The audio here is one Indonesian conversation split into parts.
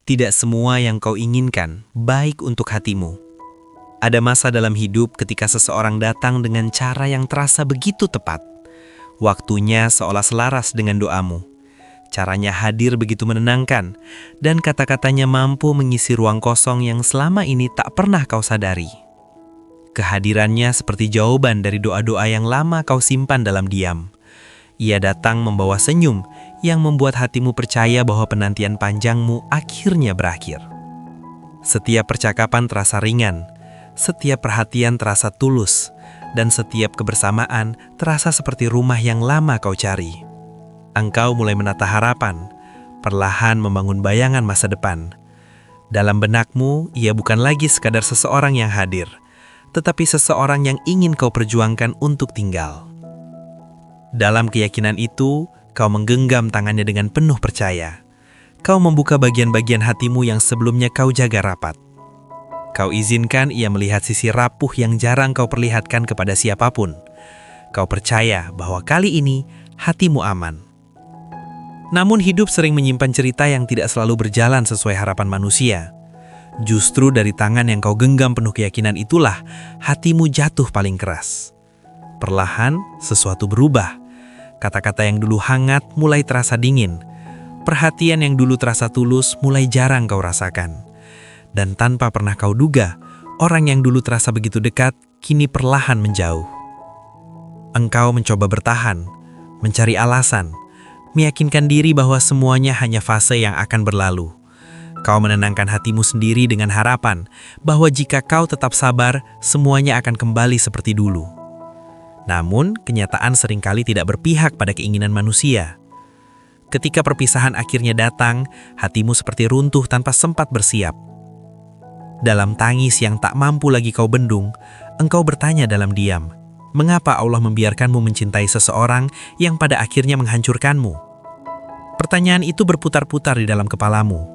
Tidak semua yang kau inginkan baik untuk hatimu. Ada masa dalam hidup ketika seseorang datang dengan cara yang terasa begitu tepat. Waktunya seolah selaras dengan doamu. Caranya hadir begitu menenangkan, dan kata-katanya mampu mengisi ruang kosong yang selama ini tak pernah kau sadari. Kehadirannya seperti jawaban dari doa-doa yang lama kau simpan dalam diam. Ia datang membawa senyum yang membuat hatimu percaya bahwa penantian panjangmu akhirnya berakhir. Setiap percakapan terasa ringan, setiap perhatian terasa tulus, dan setiap kebersamaan terasa seperti rumah yang lama kau cari. Engkau mulai menata harapan, perlahan membangun bayangan masa depan. Dalam benakmu, ia bukan lagi sekadar seseorang yang hadir, tetapi seseorang yang ingin kau perjuangkan untuk tinggal. Dalam keyakinan itu, kau menggenggam tangannya dengan penuh percaya. Kau membuka bagian-bagian hatimu yang sebelumnya kau jaga rapat. Kau izinkan ia melihat sisi rapuh yang jarang kau perlihatkan kepada siapapun. Kau percaya bahwa kali ini hatimu aman. Namun hidup sering menyimpan cerita yang tidak selalu berjalan sesuai harapan manusia. Justru dari tangan yang kau genggam penuh keyakinan itulah hatimu jatuh paling keras. Perlahan, sesuatu berubah. Kata-kata yang dulu hangat mulai terasa dingin. Perhatian yang dulu terasa tulus mulai jarang kau rasakan. Dan tanpa pernah kau duga, orang yang dulu terasa begitu dekat, kini perlahan menjauh. Engkau mencoba bertahan, mencari alasan, meyakinkan diri bahwa semuanya hanya fase yang akan berlalu. Kau menenangkan hatimu sendiri dengan harapan bahwa jika kau tetap sabar, semuanya akan kembali seperti dulu. Namun, kenyataan seringkali tidak berpihak pada keinginan manusia. Ketika perpisahan akhirnya datang, hatimu seperti runtuh tanpa sempat bersiap. Dalam tangis yang tak mampu lagi kau bendung, engkau bertanya dalam diam, mengapa Allah membiarkanmu mencintai seseorang yang pada akhirnya menghancurkanmu? Pertanyaan itu berputar-putar di dalam kepalamu.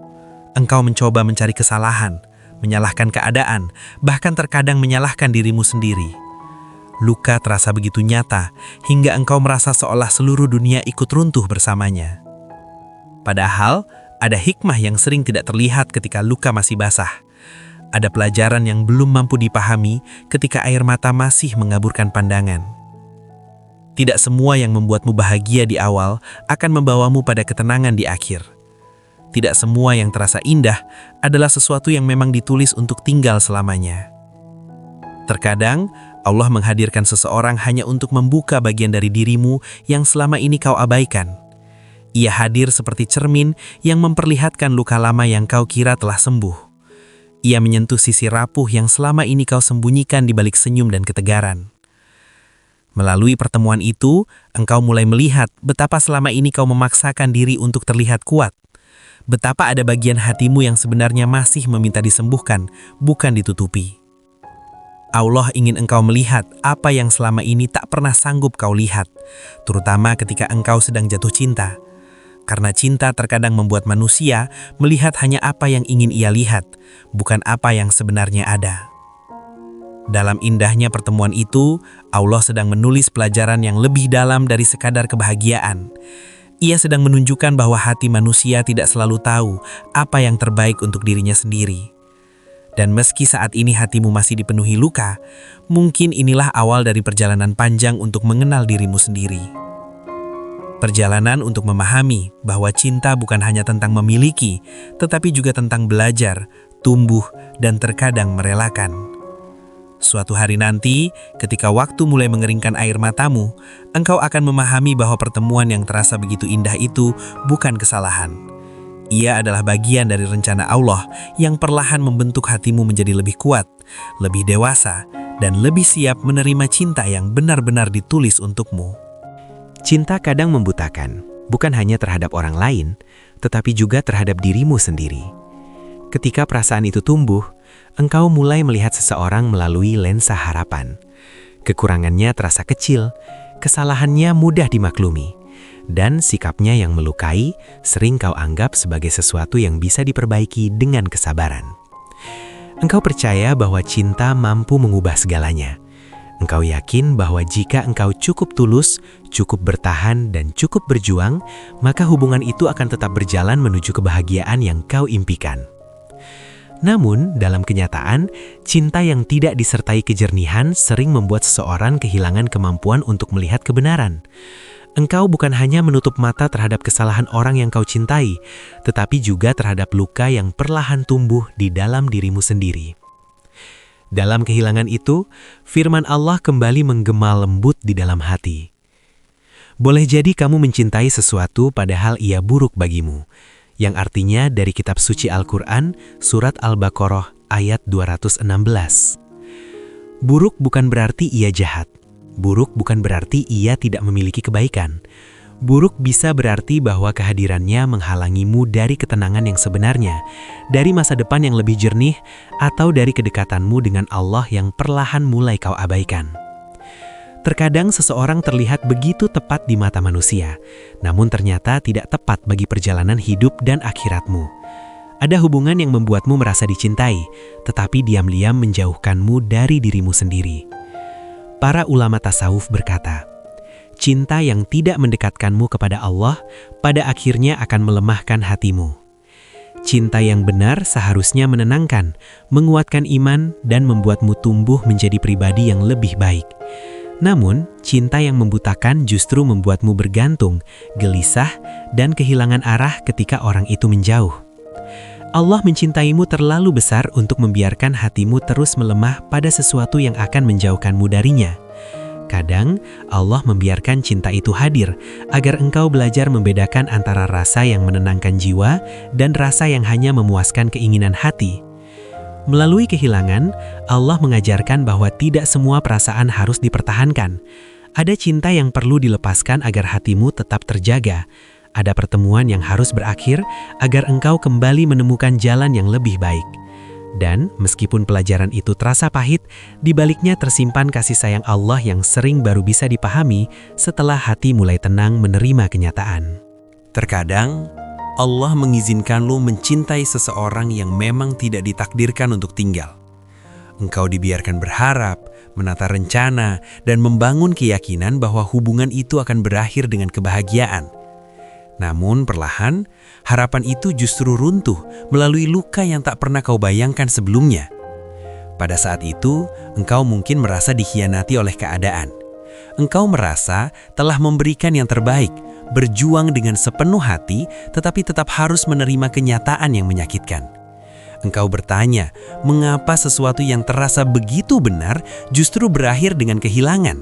Engkau mencoba mencari kesalahan, menyalahkan keadaan, bahkan terkadang menyalahkan dirimu sendiri. Luka terasa begitu nyata, hingga engkau merasa seolah seluruh dunia ikut runtuh bersamanya. Padahal, ada hikmah yang sering tidak terlihat ketika luka masih basah. Ada pelajaran yang belum mampu dipahami ketika air mata masih mengaburkan pandangan. Tidak semua yang membuatmu bahagia di awal akan membawamu pada ketenangan di akhir. Tidak semua yang terasa indah adalah sesuatu yang memang ditulis untuk tinggal selamanya. Terkadang, Allah menghadirkan seseorang hanya untuk membuka bagian dari dirimu yang selama ini kau abaikan. Ia hadir seperti cermin yang memperlihatkan luka lama yang kau kira telah sembuh. Ia menyentuh sisi rapuh yang selama ini kau sembunyikan di balik senyum dan ketegaran. Melalui pertemuan itu, engkau mulai melihat betapa selama ini kau memaksakan diri untuk terlihat kuat. Betapa ada bagian hatimu yang sebenarnya masih meminta disembuhkan, bukan ditutupi. Allah ingin engkau melihat apa yang selama ini tak pernah sanggup kau lihat, terutama ketika engkau sedang jatuh cinta. Karena cinta terkadang membuat manusia melihat hanya apa yang ingin ia lihat, bukan apa yang sebenarnya ada. Dalam indahnya pertemuan itu, Allah sedang menulis pelajaran yang lebih dalam dari sekadar kebahagiaan. Ia sedang menunjukkan bahwa hati manusia tidak selalu tahu apa yang terbaik untuk dirinya sendiri. Dan meski saat ini hatimu masih dipenuhi luka, mungkin inilah awal dari perjalanan panjang untuk mengenal dirimu sendiri. Perjalanan untuk memahami bahwa cinta bukan hanya tentang memiliki, tetapi juga tentang belajar, tumbuh, dan terkadang merelakan. Suatu hari nanti, ketika waktu mulai mengeringkan air matamu, engkau akan memahami bahwa pertemuan yang terasa begitu indah itu bukan kesalahan. Ia adalah bagian dari rencana Allah yang perlahan membentuk hatimu menjadi lebih kuat, lebih dewasa, dan lebih siap menerima cinta yang benar-benar ditulis untukmu. Cinta kadang membutakan, bukan hanya terhadap orang lain, tetapi juga terhadap dirimu sendiri. Ketika perasaan itu tumbuh, engkau mulai melihat seseorang melalui lensa harapan. Kekurangannya terasa kecil, kesalahannya mudah dimaklumi. Dan sikapnya yang melukai sering kau anggap sebagai sesuatu yang bisa diperbaiki dengan kesabaran. Engkau percaya bahwa cinta mampu mengubah segalanya. Engkau yakin bahwa jika engkau cukup tulus, cukup bertahan, dan cukup berjuang, maka hubungan itu akan tetap berjalan menuju kebahagiaan yang kau impikan. Namun, dalam kenyataan, cinta yang tidak disertai kejernihan sering membuat seseorang kehilangan kemampuan untuk melihat kebenaran. Engkau bukan hanya menutup mata terhadap kesalahan orang yang kau cintai, tetapi juga terhadap luka yang perlahan tumbuh di dalam dirimu sendiri. Dalam kehilangan itu, firman Allah kembali menggema lembut di dalam hati. Boleh jadi kamu mencintai sesuatu padahal ia buruk bagimu, yang artinya dari kitab suci Al-Quran, surat Al-Baqarah ayat 216. Buruk bukan berarti ia jahat. Buruk bukan berarti ia tidak memiliki kebaikan. Buruk bisa berarti bahwa kehadirannya menghalangimu dari ketenangan yang sebenarnya, dari masa depan yang lebih jernih, atau dari kedekatanmu dengan Allah yang perlahan mulai kau abaikan. Terkadang seseorang terlihat begitu tepat di mata manusia, namun ternyata tidak tepat bagi perjalanan hidup dan akhiratmu. Ada hubungan yang membuatmu merasa dicintai, tetapi diam-diam menjauhkanmu dari dirimu sendiri. Para ulama tasawuf berkata, cinta yang tidak mendekatkanmu kepada Allah, pada akhirnya akan melemahkan hatimu. Cinta yang benar seharusnya menenangkan, menguatkan iman, dan membuatmu tumbuh menjadi pribadi yang lebih baik. Namun, cinta yang membutakan justru membuatmu bergantung, gelisah, dan kehilangan arah ketika orang itu menjauh. Allah mencintaimu terlalu besar untuk membiarkan hatimu terus melemah pada sesuatu yang akan menjauhkanmu darinya. Kadang, Allah membiarkan cinta itu hadir agar engkau belajar membedakan antara rasa yang menenangkan jiwa dan rasa yang hanya memuaskan keinginan hati. Melalui kehilangan, Allah mengajarkan bahwa tidak semua perasaan harus dipertahankan. Ada cinta yang perlu dilepaskan agar hatimu tetap terjaga. Ada pertemuan yang harus berakhir agar engkau kembali menemukan jalan yang lebih baik. Dan meskipun pelajaran itu terasa pahit, di baliknya tersimpan kasih sayang Allah yang sering baru bisa dipahami setelah hati mulai tenang menerima kenyataan. Terkadang, Allah mengizinkan lu mencintai seseorang yang memang tidak ditakdirkan untuk tinggal. Engkau dibiarkan berharap, menata rencana, dan membangun keyakinan bahwa hubungan itu akan berakhir dengan kebahagiaan. Namun perlahan, harapan itu justru runtuh melalui luka yang tak pernah kau bayangkan sebelumnya. Pada saat itu, engkau mungkin merasa dikhianati oleh keadaan. Engkau merasa telah memberikan yang terbaik, berjuang dengan sepenuh hati, tetapi tetap harus menerima kenyataan yang menyakitkan. Engkau bertanya, mengapa sesuatu yang terasa begitu benar justru berakhir dengan kehilangan?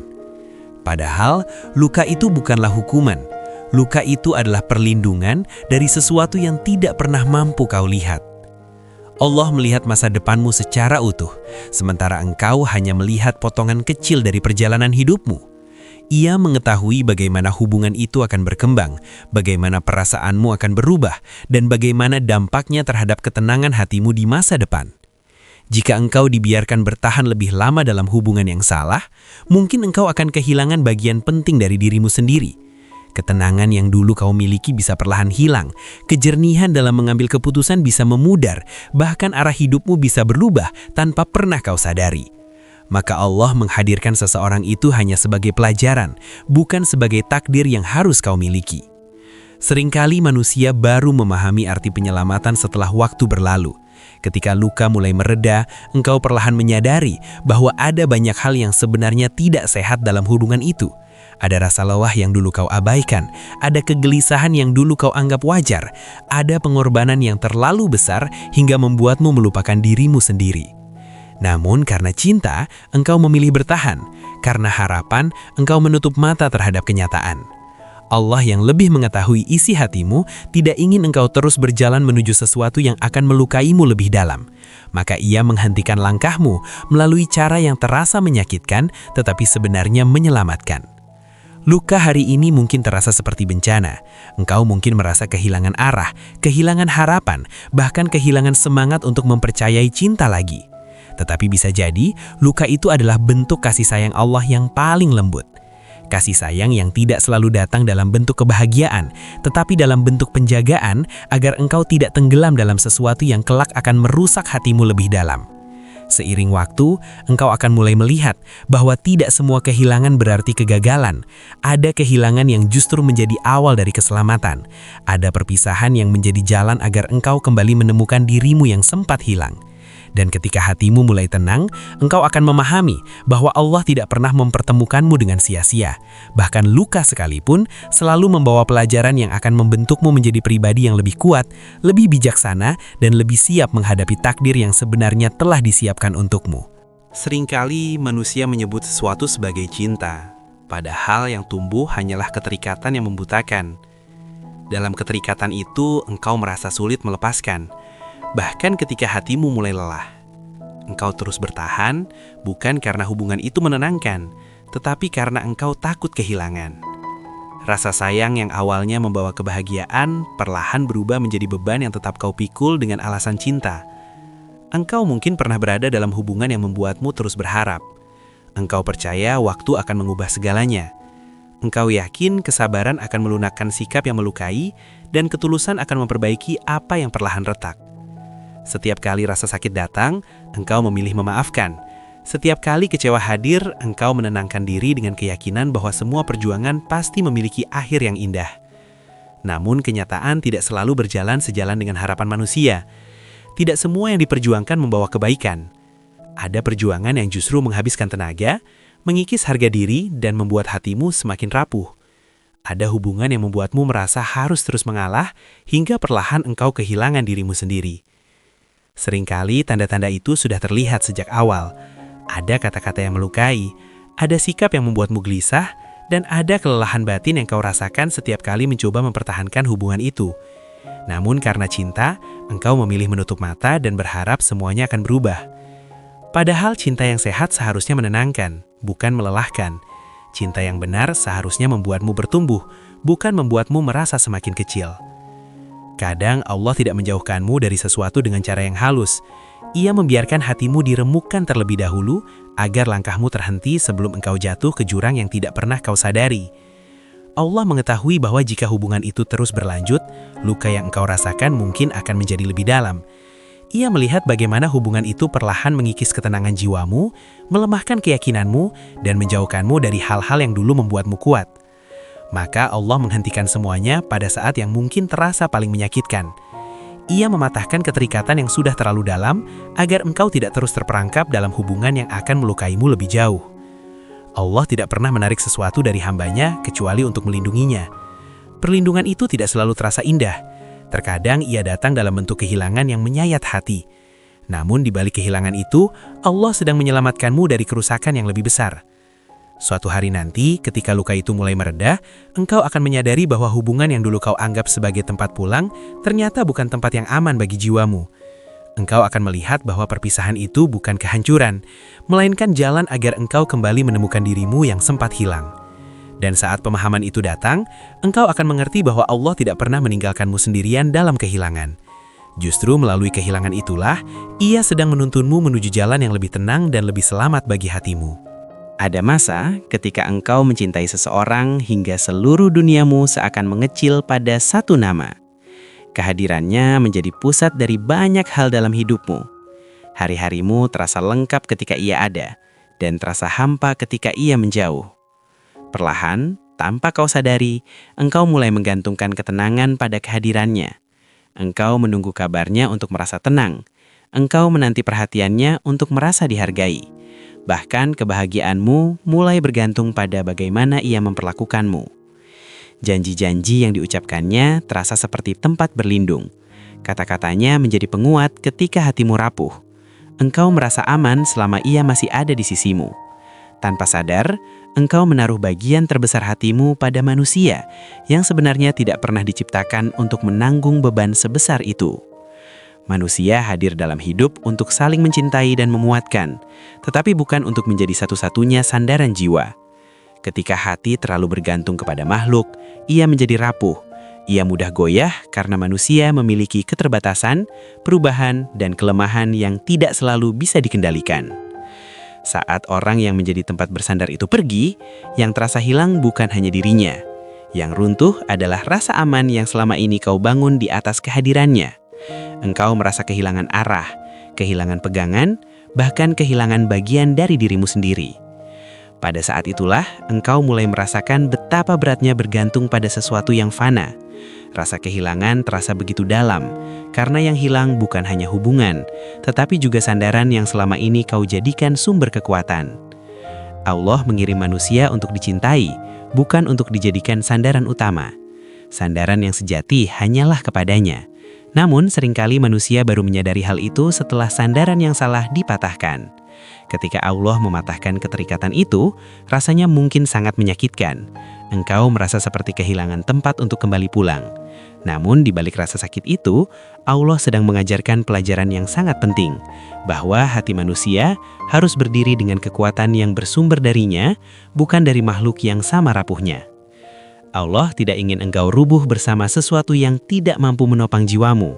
Padahal, luka itu bukanlah hukuman. Luka itu adalah perlindungan dari sesuatu yang tidak pernah mampu kau lihat. Allah melihat masa depanmu secara utuh, sementara engkau hanya melihat potongan kecil dari perjalanan hidupmu. Ia mengetahui bagaimana hubungan itu akan berkembang, bagaimana perasaanmu akan berubah, dan bagaimana dampaknya terhadap ketenangan hatimu di masa depan. Jika engkau dibiarkan bertahan lebih lama dalam hubungan yang salah, mungkin engkau akan kehilangan bagian penting dari dirimu sendiri. Ketenangan yang dulu kau miliki bisa perlahan hilang, kejernihan dalam mengambil keputusan bisa memudar, bahkan arah hidupmu bisa berubah tanpa pernah kau sadari. Maka Allah menghadirkan seseorang itu hanya sebagai pelajaran, bukan sebagai takdir yang harus kau miliki. Seringkali manusia baru memahami arti penyelamatan setelah waktu berlalu. Ketika luka mulai mereda, engkau perlahan menyadari bahwa ada banyak hal yang sebenarnya tidak sehat dalam hubungan itu. Ada rasa lelah yang dulu kau abaikan, ada kegelisahan yang dulu kau anggap wajar, ada pengorbanan yang terlalu besar hingga membuatmu melupakan dirimu sendiri. Namun karena cinta, engkau memilih bertahan. Karena harapan, engkau menutup mata terhadap kenyataan. Allah yang lebih mengetahui isi hatimu tidak ingin engkau terus berjalan menuju sesuatu yang akan melukaimu lebih dalam. Maka ia menghentikan langkahmu melalui cara yang terasa menyakitkan tetapi sebenarnya menyelamatkan. Luka hari ini mungkin terasa seperti bencana. Engkau mungkin merasa kehilangan arah, kehilangan harapan, bahkan kehilangan semangat untuk mempercayai cinta lagi. Tetapi bisa jadi, luka itu adalah bentuk kasih sayang Allah yang paling lembut. Kasih sayang yang tidak selalu datang dalam bentuk kebahagiaan, tetapi dalam bentuk penjagaan agar engkau tidak tenggelam dalam sesuatu yang kelak akan merusak hatimu lebih dalam. Seiring waktu, engkau akan mulai melihat bahwa tidak semua kehilangan berarti kegagalan. Ada kehilangan yang justru menjadi awal dari keselamatan. Ada perpisahan yang menjadi jalan agar engkau kembali menemukan dirimu yang sempat hilang. Dan ketika hatimu mulai tenang, engkau akan memahami bahwa Allah tidak pernah mempertemukanmu dengan sia-sia. Bahkan luka sekalipun selalu membawa pelajaran yang akan membentukmu menjadi pribadi yang lebih kuat, lebih bijaksana, dan lebih siap menghadapi takdir yang sebenarnya telah disiapkan untukmu. Seringkali manusia menyebut sesuatu sebagai cinta, padahal yang tumbuh hanyalah keterikatan yang membutakan. Dalam keterikatan itu, engkau merasa sulit melepaskan. Bahkan ketika hatimu mulai lelah, engkau terus bertahan bukan karena hubungan itu menenangkan, tetapi karena engkau takut kehilangan. Rasa sayang yang awalnya membawa kebahagiaan perlahan berubah menjadi beban yang tetap kau pikul dengan alasan cinta. Engkau mungkin pernah berada dalam hubungan yang membuatmu terus berharap. Engkau percaya waktu akan mengubah segalanya. Engkau yakin kesabaran akan melunakkan sikap yang melukai dan ketulusan akan memperbaiki apa yang perlahan retak. Setiap kali rasa sakit datang, engkau memilih memaafkan. Setiap kali kecewa hadir, engkau menenangkan diri dengan keyakinan bahwa semua perjuangan pasti memiliki akhir yang indah. Namun kenyataan tidak selalu berjalan sejalan dengan harapan manusia. Tidak semua yang diperjuangkan membawa kebaikan. Ada perjuangan yang justru menghabiskan tenaga, mengikis harga diri, dan membuat hatimu semakin rapuh. Ada hubungan yang membuatmu merasa harus terus mengalah hingga perlahan engkau kehilangan dirimu sendiri. Seringkali tanda-tanda itu sudah terlihat sejak awal. Ada kata-kata yang melukai, ada sikap yang membuatmu gelisah, dan ada kelelahan batin yang kau rasakan setiap kali mencoba mempertahankan hubungan itu. Namun karena cinta, engkau memilih menutup mata dan berharap semuanya akan berubah. Padahal cinta yang sehat seharusnya menenangkan, bukan melelahkan. Cinta yang benar seharusnya membuatmu bertumbuh, bukan membuatmu merasa semakin kecil. Kadang Allah tidak menjauhkanmu dari sesuatu dengan cara yang halus. Ia membiarkan hatimu diremukkan terlebih dahulu agar langkahmu terhenti sebelum engkau jatuh ke jurang yang tidak pernah kau sadari. Allah mengetahui bahwa jika hubungan itu terus berlanjut, luka yang engkau rasakan mungkin akan menjadi lebih dalam. Ia melihat bagaimana hubungan itu perlahan mengikis ketenangan jiwamu, melemahkan keyakinanmu, dan menjauhkanmu dari hal-hal yang dulu membuatmu kuat. Maka Allah menghentikan semuanya pada saat yang mungkin terasa paling menyakitkan. Ia mematahkan keterikatan yang sudah terlalu dalam agar engkau tidak terus terperangkap dalam hubungan yang akan melukaimu lebih jauh. Allah tidak pernah menarik sesuatu dari hambanya kecuali untuk melindunginya. Perlindungan itu tidak selalu terasa indah. Terkadang ia datang dalam bentuk kehilangan yang menyayat hati. Namun di balik kehilangan itu, Allah sedang menyelamatkanmu dari kerusakan yang lebih besar. Suatu hari nanti, ketika luka itu mulai meredah, engkau akan menyadari bahwa hubungan yang dulu kau anggap sebagai tempat pulang, ternyata bukan tempat yang aman bagi jiwamu. Engkau akan melihat bahwa perpisahan itu bukan kehancuran, melainkan jalan agar engkau kembali menemukan dirimu yang sempat hilang. Dan saat pemahaman itu datang, engkau akan mengerti bahwa Allah tidak pernah meninggalkanmu sendirian dalam kehilangan. Justru melalui kehilangan itulah, Ia sedang menuntunmu menuju jalan yang lebih tenang dan lebih selamat bagi hatimu. Ada masa ketika engkau mencintai seseorang hingga seluruh duniamu seakan mengecil pada satu nama. Kehadirannya menjadi pusat dari banyak hal dalam hidupmu. Hari-harimu terasa lengkap ketika ia ada, dan terasa hampa ketika ia menjauh. Perlahan, tanpa kau sadari, engkau mulai menggantungkan ketenangan pada kehadirannya. Engkau menunggu kabarnya untuk merasa tenang. Engkau menanti perhatiannya untuk merasa dihargai. Bahkan kebahagiaanmu mulai bergantung pada bagaimana ia memperlakukanmu. Janji-janji yang diucapkannya terasa seperti tempat berlindung. Kata-katanya menjadi penguat ketika hatimu rapuh. Engkau merasa aman selama ia masih ada di sisimu. Tanpa sadar, engkau menaruh bagian terbesar hatimu pada manusia yang sebenarnya tidak pernah diciptakan untuk menanggung beban sebesar itu. Manusia hadir dalam hidup untuk saling mencintai dan memuatkan, tetapi bukan untuk menjadi satu-satunya sandaran jiwa. Ketika hati terlalu bergantung kepada makhluk, ia menjadi rapuh. Ia mudah goyah karena manusia memiliki keterbatasan, perubahan, dan kelemahan yang tidak selalu bisa dikendalikan. Saat orang yang menjadi tempat bersandar itu pergi, yang terasa hilang bukan hanya dirinya. Yang runtuh adalah rasa aman yang selama ini kau bangun di atas kehadirannya. Engkau merasa kehilangan arah, kehilangan pegangan, bahkan kehilangan bagian dari dirimu sendiri. Pada saat itulah, engkau mulai merasakan betapa beratnya bergantung pada sesuatu yang fana. Rasa kehilangan terasa begitu dalam, karena yang hilang bukan hanya hubungan, tetapi juga sandaran yang selama ini kau jadikan sumber kekuatan. Allah mengirim manusia untuk dicintai, bukan untuk dijadikan sandaran utama. Sandaran yang sejati hanyalah kepadanya. Namun seringkali manusia baru menyadari hal itu setelah sandaran yang salah dipatahkan. Ketika Allah mematahkan keterikatan itu, rasanya mungkin sangat menyakitkan. Engkau merasa seperti kehilangan tempat untuk kembali pulang. Namun di balik rasa sakit itu, Allah sedang mengajarkan pelajaran yang sangat penting, bahwa hati manusia harus berdiri dengan kekuatan yang bersumber darinya, bukan dari makhluk yang sama rapuhnya. Allah tidak ingin engkau rubuh bersama sesuatu yang tidak mampu menopang jiwamu.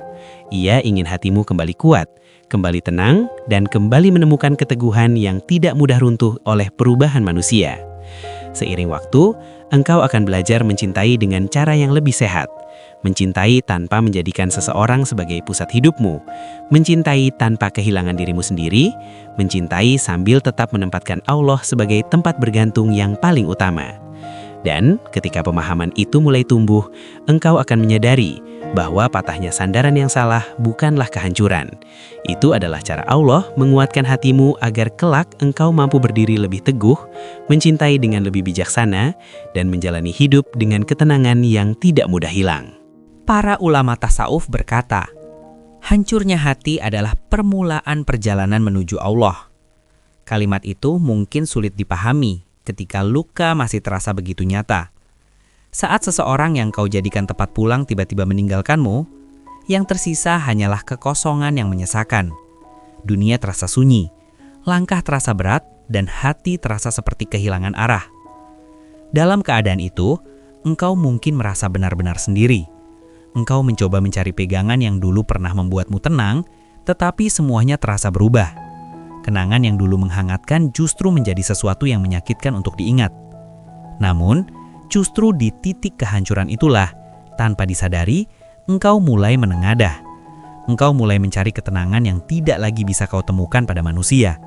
Ia ingin hatimu kembali kuat, kembali tenang, dan kembali menemukan keteguhan yang tidak mudah runtuh oleh perubahan manusia. Seiring waktu, engkau akan belajar mencintai dengan cara yang lebih sehat. Mencintai tanpa menjadikan seseorang sebagai pusat hidupmu. Mencintai tanpa kehilangan dirimu sendiri. Mencintai sambil tetap menempatkan Allah sebagai tempat bergantung yang paling utama. Dan ketika pemahaman itu mulai tumbuh, engkau akan menyadari bahwa patahnya sandaran yang salah bukanlah kehancuran. Itu adalah cara Allah menguatkan hatimu agar kelak engkau mampu berdiri lebih teguh, mencintai dengan lebih bijaksana, dan menjalani hidup dengan ketenangan yang tidak mudah hilang. Para ulama tasawuf berkata, hancurnya hati adalah permulaan perjalanan menuju Allah. Kalimat itu mungkin sulit dipahami ketika luka masih terasa begitu nyata. Saat seseorang yang kau jadikan tempat pulang tiba-tiba meninggalkanmu, yang tersisa hanyalah kekosongan yang menyesakan. Dunia terasa sunyi, langkah terasa berat, dan hati terasa seperti kehilangan arah. Dalam keadaan itu, engkau mungkin merasa benar-benar sendiri. Engkau mencoba mencari pegangan yang dulu pernah membuatmu tenang, tetapi semuanya terasa berubah. Kenangan yang dulu menghangatkan justru menjadi sesuatu yang menyakitkan untuk diingat. Namun, justru di titik kehancuran itulah, tanpa disadari, engkau mulai menengadah. Engkau mulai mencari ketenangan yang tidak lagi bisa kau temukan pada manusia.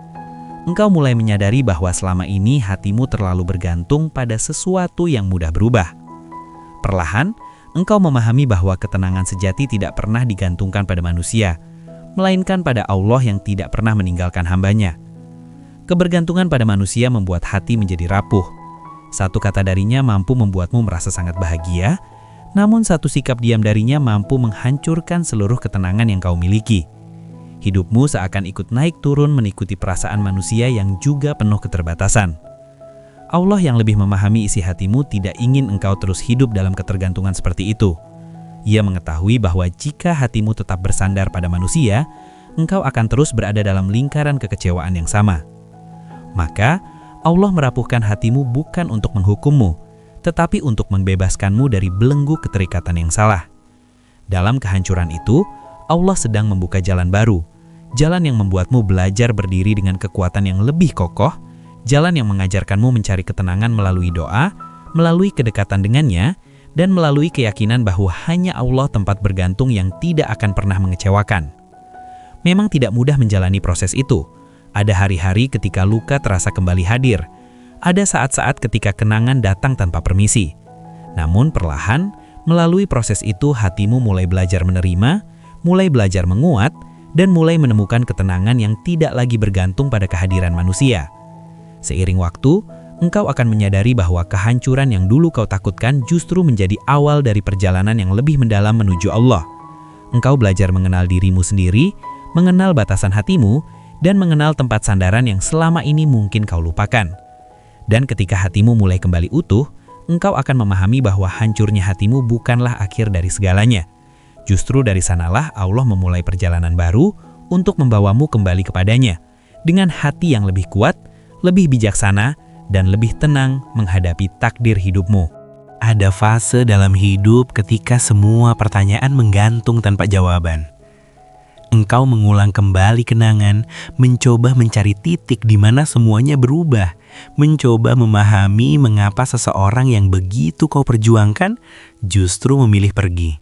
Engkau mulai menyadari bahwa selama ini hatimu terlalu bergantung pada sesuatu yang mudah berubah. Perlahan, engkau memahami bahwa ketenangan sejati tidak pernah digantungkan pada manusia, melainkan pada Allah yang tidak pernah meninggalkan hambanya. Kebergantungan pada manusia membuat hati menjadi rapuh. Satu kata darinya mampu membuatmu merasa sangat bahagia, namun satu sikap diam darinya mampu menghancurkan seluruh ketenangan yang kau miliki. Hidupmu seakan ikut naik turun mengikuti perasaan manusia yang juga penuh keterbatasan. Allah yang lebih memahami isi hatimu tidak ingin engkau terus hidup dalam ketergantungan seperti itu. Ia mengetahui bahwa jika hatimu tetap bersandar pada manusia, engkau akan terus berada dalam lingkaran kekecewaan yang sama. Maka, Allah merapuhkan hatimu bukan untuk menghukummu, tetapi untuk membebaskanmu dari belenggu keterikatan yang salah. Dalam kehancuran itu, Allah sedang membuka jalan baru, jalan yang membuatmu belajar berdiri dengan kekuatan yang lebih kokoh, jalan yang mengajarkanmu mencari ketenangan melalui doa, melalui kedekatan dengannya, dan melalui keyakinan bahwa hanya Allah tempat bergantung yang tidak akan pernah mengecewakan. Memang tidak mudah menjalani proses itu. Ada hari-hari ketika luka terasa kembali hadir. Ada saat-saat ketika kenangan datang tanpa permisi. Namun perlahan, melalui proses itu hatimu mulai belajar menerima, mulai belajar menguat, dan mulai menemukan ketenangan yang tidak lagi bergantung pada kehadiran manusia. Seiring waktu, engkau akan menyadari bahwa kehancuran yang dulu kau takutkan justru menjadi awal dari perjalanan yang lebih mendalam menuju Allah. Engkau belajar mengenal dirimu sendiri, mengenal batasan hatimu, dan mengenal tempat sandaran yang selama ini mungkin kau lupakan. Dan ketika hatimu mulai kembali utuh, engkau akan memahami bahwa hancurnya hatimu bukanlah akhir dari segalanya. Justru dari sanalah Allah memulai perjalanan baru untuk membawamu kembali kepadanya, dengan hati yang lebih kuat, lebih bijaksana, dan lebih tenang menghadapi takdir hidupmu. Ada fase dalam hidup ketika semua pertanyaan menggantung tanpa jawaban. Engkau mengulang kembali kenangan, mencoba mencari titik di mana semuanya berubah, mencoba memahami mengapa seseorang yang begitu kau perjuangkan justru memilih pergi.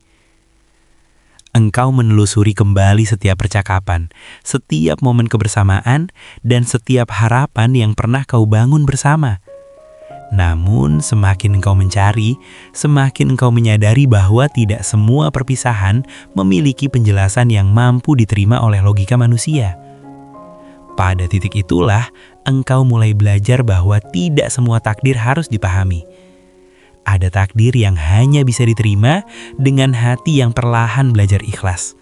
Engkau menelusuri kembali setiap percakapan, setiap momen kebersamaan, dan setiap harapan yang pernah kau bangun bersama. Namun, semakin engkau mencari, semakin engkau menyadari bahwa tidak semua perpisahan memiliki penjelasan yang mampu diterima oleh logika manusia. Pada titik itulah, engkau mulai belajar bahwa tidak semua takdir harus dipahami. Ada takdir yang hanya bisa diterima dengan hati yang perlahan belajar ikhlas.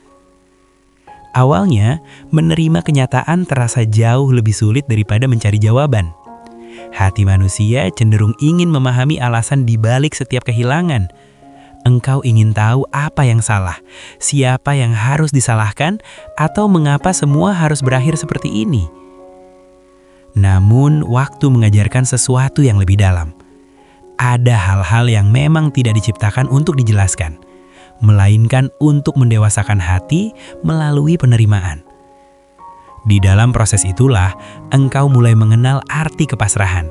Awalnya, menerima kenyataan terasa jauh lebih sulit daripada mencari jawaban. Hati manusia cenderung ingin memahami alasan di balik setiap kehilangan. Engkau ingin tahu apa yang salah, siapa yang harus disalahkan, atau mengapa semua harus berakhir seperti ini. Namun, waktu mengajarkan sesuatu yang lebih dalam. Ada hal-hal yang memang tidak diciptakan untuk dijelaskan, melainkan untuk mendewasakan hati melalui penerimaan. Di dalam proses itulah, engkau mulai mengenal arti kepasrahan.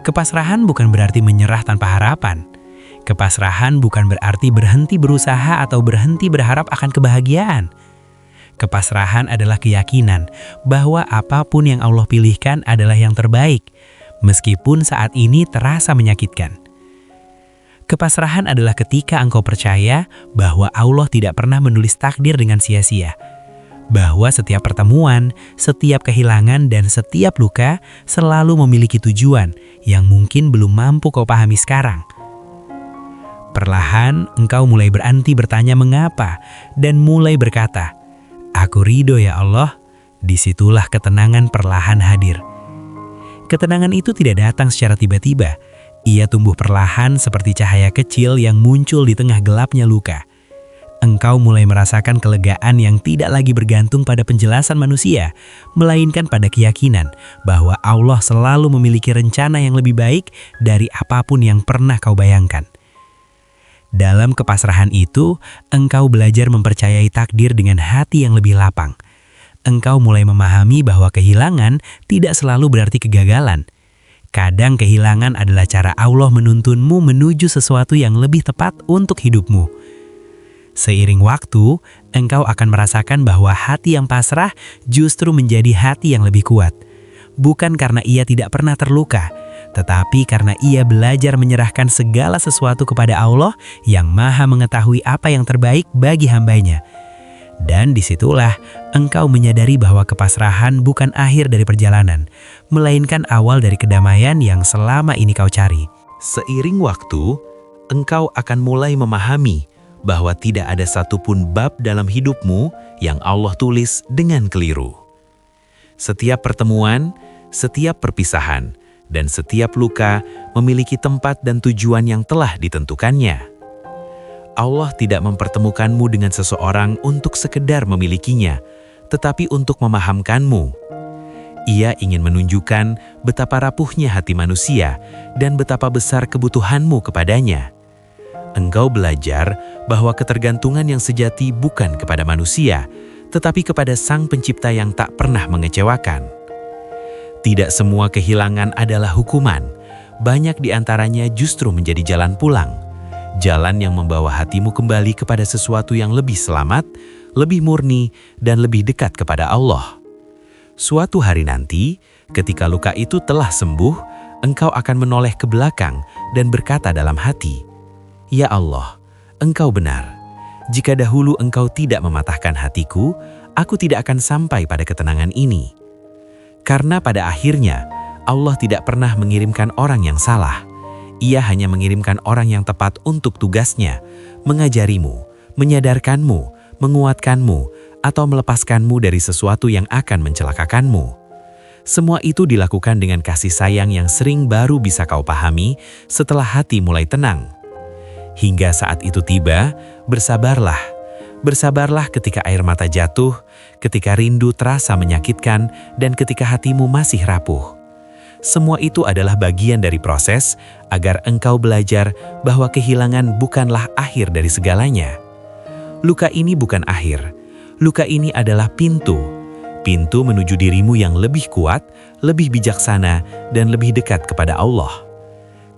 Kepasrahan bukan berarti menyerah tanpa harapan. Kepasrahan bukan berarti berhenti berusaha atau berhenti berharap akan kebahagiaan. Kepasrahan adalah keyakinan bahwa apapun yang Allah pilihkan adalah yang terbaik, meskipun saat ini terasa menyakitkan. Kepasrahan adalah ketika engkau percaya bahwa Allah tidak pernah menulis takdir dengan sia-sia, bahwa setiap pertemuan, setiap kehilangan, dan setiap luka selalu memiliki tujuan yang mungkin belum mampu kau pahami sekarang. Perlahan, engkau mulai berhenti bertanya mengapa, dan mulai berkata, "Aku ridho ya Allah." Disitulah ketenangan perlahan hadir. Ketenangan itu tidak datang secara tiba-tiba. Ia tumbuh perlahan seperti cahaya kecil yang muncul di tengah gelapnya luka. Engkau mulai merasakan kelegaan yang tidak lagi bergantung pada penjelasan manusia, melainkan pada keyakinan bahwa Allah selalu memiliki rencana yang lebih baik dari apapun yang pernah kau bayangkan. Dalam kepasrahan itu, engkau belajar mempercayai takdir dengan hati yang lebih lapang. Engkau mulai memahami bahwa kehilangan tidak selalu berarti kegagalan. Kadang kehilangan adalah cara Allah menuntunmu menuju sesuatu yang lebih tepat untuk hidupmu. Seiring waktu, engkau akan merasakan bahwa hati yang pasrah justru menjadi hati yang lebih kuat. Bukan karena ia tidak pernah terluka, tetapi karena ia belajar menyerahkan segala sesuatu kepada Allah yang Maha mengetahui apa yang terbaik bagi hambanya. Dan disitulah engkau menyadari bahwa kepasrahan bukan akhir dari perjalanan, melainkan awal dari kedamaian yang selama ini kau cari. Seiring waktu, engkau akan mulai memahami bahwa tidak ada satupun bab dalam hidupmu yang Allah tulis dengan keliru. Setiap pertemuan, setiap perpisahan, dan setiap luka memiliki tempat dan tujuan yang telah ditentukannya. Allah tidak mempertemukanmu dengan seseorang untuk sekedar memilikinya, tetapi untuk memahamkanmu. Ia ingin menunjukkan betapa rapuhnya hati manusia dan betapa besar kebutuhanmu kepadanya. Engkau belajar bahwa ketergantungan yang sejati bukan kepada manusia, tetapi kepada Sang Pencipta yang tak pernah mengecewakan. Tidak semua kehilangan adalah hukuman, banyak di antaranya justru menjadi jalan pulang. Jalan yang membawa hatimu kembali kepada sesuatu yang lebih selamat, lebih murni, dan lebih dekat kepada Allah. Suatu hari nanti, ketika luka itu telah sembuh, engkau akan menoleh ke belakang dan berkata dalam hati, "Ya Allah, Engkau benar. Jika dahulu Engkau tidak mematahkan hatiku, aku tidak akan sampai pada ketenangan ini." Karena pada akhirnya, Allah tidak pernah mengirimkan orang yang salah. Ia hanya mengirimkan orang yang tepat untuk tugasnya, mengajarimu, menyadarkanmu, menguatkanmu, atau melepaskanmu dari sesuatu yang akan mencelakakanmu. Semua itu dilakukan dengan kasih sayang yang sering baru bisa kau pahami setelah hati mulai tenang. Hingga saat itu tiba, bersabarlah. Bersabarlah ketika air mata jatuh, ketika rindu terasa menyakitkan, dan ketika hatimu masih rapuh. Semua itu adalah bagian dari proses agar engkau belajar bahwa kehilangan bukanlah akhir dari segalanya. Luka ini bukan akhir. Luka ini adalah pintu. Pintu menuju dirimu yang lebih kuat, lebih bijaksana, dan lebih dekat kepada Allah.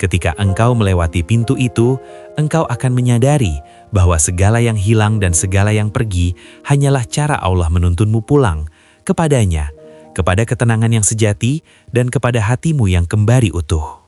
Ketika engkau melewati pintu itu, engkau akan menyadari bahwa segala yang hilang dan segala yang pergi hanyalah cara Allah menuntunmu pulang kepadanya, kepada ketenangan yang sejati dan kepada hatimu yang kembali utuh.